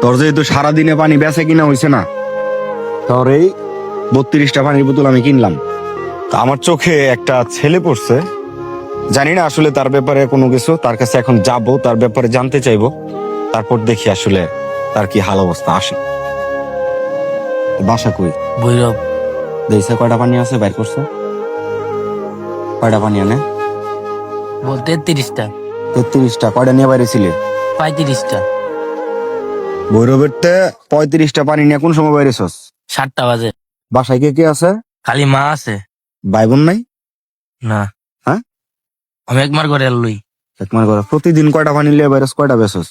তোর যেহেতু সারাদিনে পানি বেচে কিনা হয়েছে না, তোর এই 32টা পানির বোতল আমি কিনলাম। তা আমার চোখে একটা ছেলে পড়ছে, জানি না আসলে তার ব্যাপারে কোনো কিছু, তার কাছে এখন যাব, তার ব্যাপারে জানতে চাইবো, তারপর দেখি আসলে তার কি হাল অবস্থা। আসে বাসা কই? ভৈরব। দেখছে কয়টা পানি আছে, বাইর করছে কয়টা পানি আনে? বলতে 33টা। 33টা। কয়টা নিয়ে বাইরে ছিলে? 35টা। ভৈরবের 35টা পানি নিয়ে কোন সময় বাইরেছস? 7টা বাজে। বাসায় কে কে আছে? খালি মা আছে। ভাই বোন নাই? না। হ্যাঁ? আমি একবার করে লই। একমার করে প্রতিদিন কয়টা পানি লিয়ে বাইরেছ, কয়টা বেছস?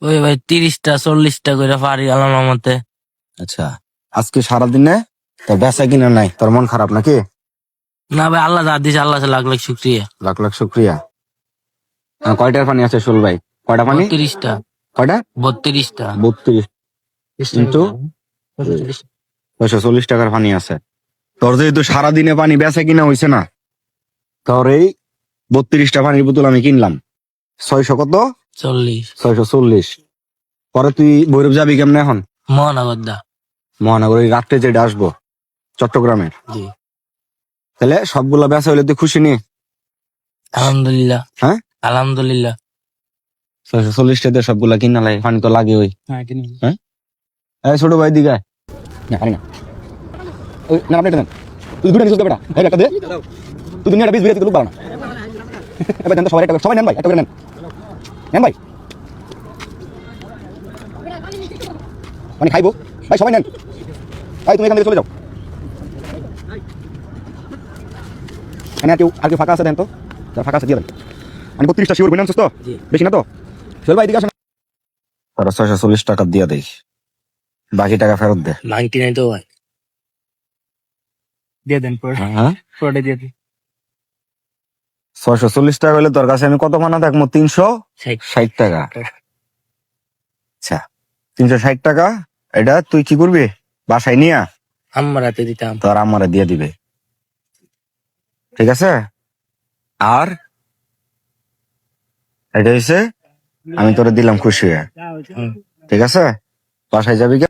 ওই ভাই 30টা 40টা করে পারি আল্লাহর মতে। আচ্ছা, আজকে সারাদিনে তোর বেচা কিনা নাই, তোর মন খারাপ নাকি? না ভাই, আল্লাহ যা দিছে আল্লাহ লাখ লাখ শুক্রিয়া। লাখ লাখ শুক্রিয়া। কয়টার পানি আছে শোল ভাই? কয়টা পানি? 32টা। কয়টা? 32টা। 32 কিন্তু 640 টাকার পানি আছে। তোর যেহেতু সারাদিনে পানি বেচে কিনা হয়েছে না, তোর এই 32টা পানির বোতল আমি কিনলাম। 600 কত? 40। 640। পরে তুই ভৈরব যাবি কেমনে এখন? মহানগরদা। মহানগরী রাত্রে যেটা আসবো চট্টগ্রামের, জি। তাহলে সবগুলা বেচা হইলে তুই খুশি নি? আলহামদুলিল্লাহ। হ্যাঁ, আলহামদুলিল্লাহ। 640 টাকা দিয়ে সবগুলা কিনা লাগে, পানি তো লাগে ওই। হ্যাঁ, এই ছোট ভাই দিকে আয়। না পারি না। ওই না, আপনি এটা নেন। তুই দুটো নিছিস বেটা, এই একটা দে। তুই দুনিয়াটা বিষ বিরাতে লোক বাড়া না। এবার দেন তো সবাই একটা, সবাই নেন ভাই, একটা করে নেন। নেন ভাই, মানে খাইবো ভাই, সবাই নেন ভাই। তুমি এখান থেকে চলে যাও। এখানে আর কেউ ফাঁকা আছে দেন তো, যারা ফাঁকা আছে দিয়ে দেন। আমি 32টা শিওর বুঝে আনছিস তো? বেশি না তো? চল ভাই, এদিকে আসেন। তারা 640 টাকা দিয়ে দেয়, বাকি টাকা ফেরত দে। 99 তো ভাই দিয়ে দেন পরে। হ্যাঁ, পরে দিয়ে দিন। 640 টাকা হলে তোর কাছে আমি কত মানা থাকবো? 360 টাকা। আচ্ছা, 360 টাকা এটা তুই কি করবি? বাসায় নিয়া আমার হাতে দিতাম। তোর আমারে দিয়ে দিবে, ঠিক আছে? আর এটা হচ্ছে আমি তোরে দিলাম খুশি হয়ে, ঠিক আছে? বাসায় যাবি?